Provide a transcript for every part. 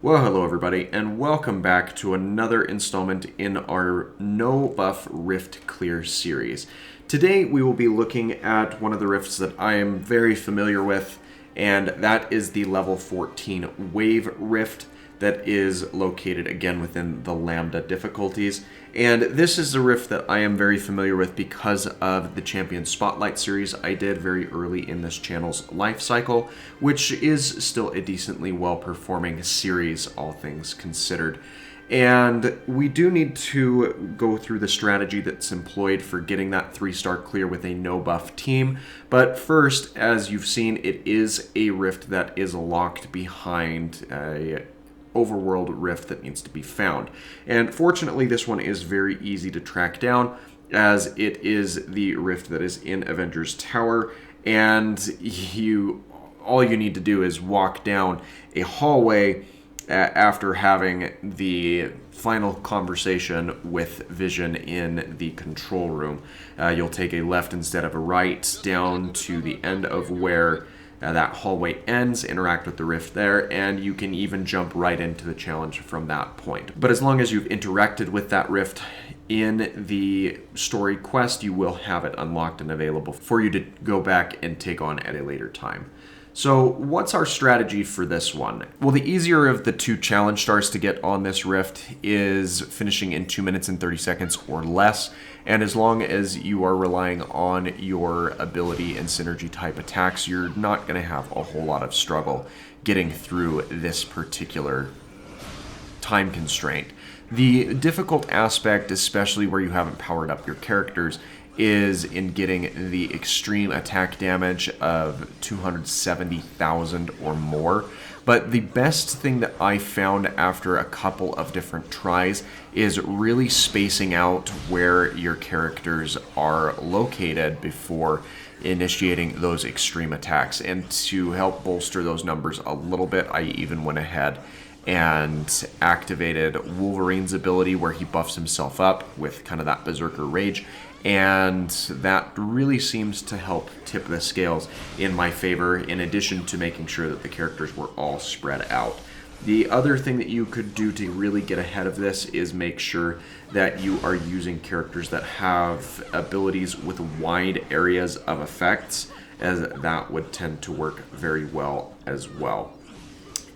Well, hello everybody, and welcome back to another installment in our No Buff Rift Clear series. Today we will be looking at one of the rifts that I am very familiar with, and that is the level 14 Wave Rift that is located again within the Lambda difficulties. And this is a rift that I am very familiar with because of the Champion Spotlight series I did very early in this channel's life cycle, which is still a decently well-performing series, all things considered. And we do need to go through the strategy that's employed for getting that 3-star clear with a no-buff team. But first, as you've seen, it is a rift that is locked behind a overworld rift that needs to be found. And fortunately, this one is very easy to track down, as it is the rift that is in Avengers Tower, and all you need to do is walk down a hallway after having the final conversation with Vision in the control room. You'll take a left instead of a right down to the end of where that hallway ends, interact with the rift there, and you can even jump right into the challenge from that point. But as long as you've interacted with that rift in the story quest, you will have it unlocked and available for you to go back and take on at a later time. So what's our strategy for this one? Well, the easier of the two challenge stars to get on this rift is finishing in 2 minutes and 30 seconds or less. And as long as you are relying on your ability and synergy type attacks, you're not going to have a whole lot of struggle getting through this particular time constraint. The difficult aspect, especially where you haven't powered up your characters, is in getting the extreme attack damage of 270,000 or more. But the best thing that I found after a couple of different tries is really spacing out where your characters are located before initiating those extreme attacks. And to help bolster those numbers a little bit, I even went ahead and activated Wolverine's ability where he buffs himself up with kind of that Berserker Rage, and that really seems to help tip the scales in my favor, in addition to making sure that the characters were all spread out. The other thing that you could do to really get ahead of this is make sure that you are using characters that have abilities with wide areas of effects, as that would tend to work very well as well.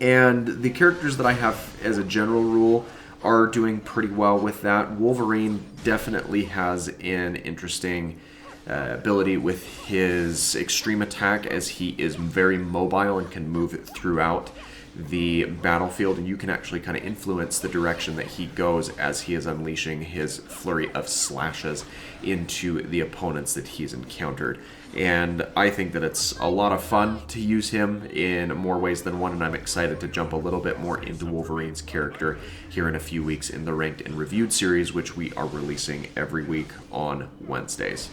And the characters that I have as a general rule are doing pretty well with that. Wolverine definitely has an interesting ability with his extreme attack, as he is very mobile and can move throughout the battlefield, and you can actually kind of influence the direction that he goes as he is unleashing his flurry of slashes into the opponents that he's encountered. And I think that it's a lot of fun to use him in more ways than one, and I'm excited to jump a little bit more into Wolverine's character here in a few weeks in the Ranked and Reviewed series, which we are releasing every week on Wednesdays.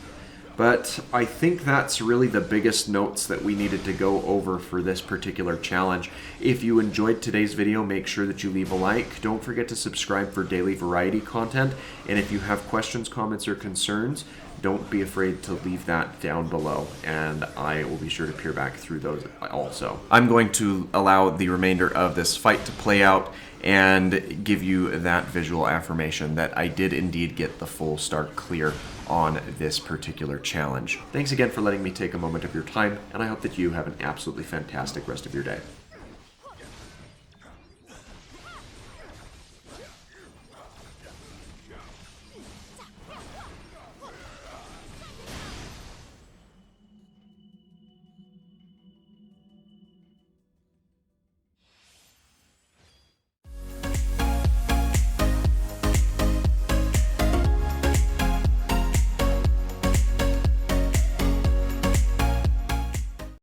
But I think that's really the biggest notes that we needed to go over for this particular challenge. If you enjoyed today's video, make sure that you leave a like. Don't forget to subscribe for daily variety content. And if you have questions, comments, or concerns, don't be afraid to leave that down below, and I will be sure to peer back through those also. I'm going to allow the remainder of this fight to play out and give you that visual affirmation that I did indeed get the full start clear on this particular challenge. Thanks again for letting me take a moment of your time, and I hope that you have an absolutely fantastic rest of your day.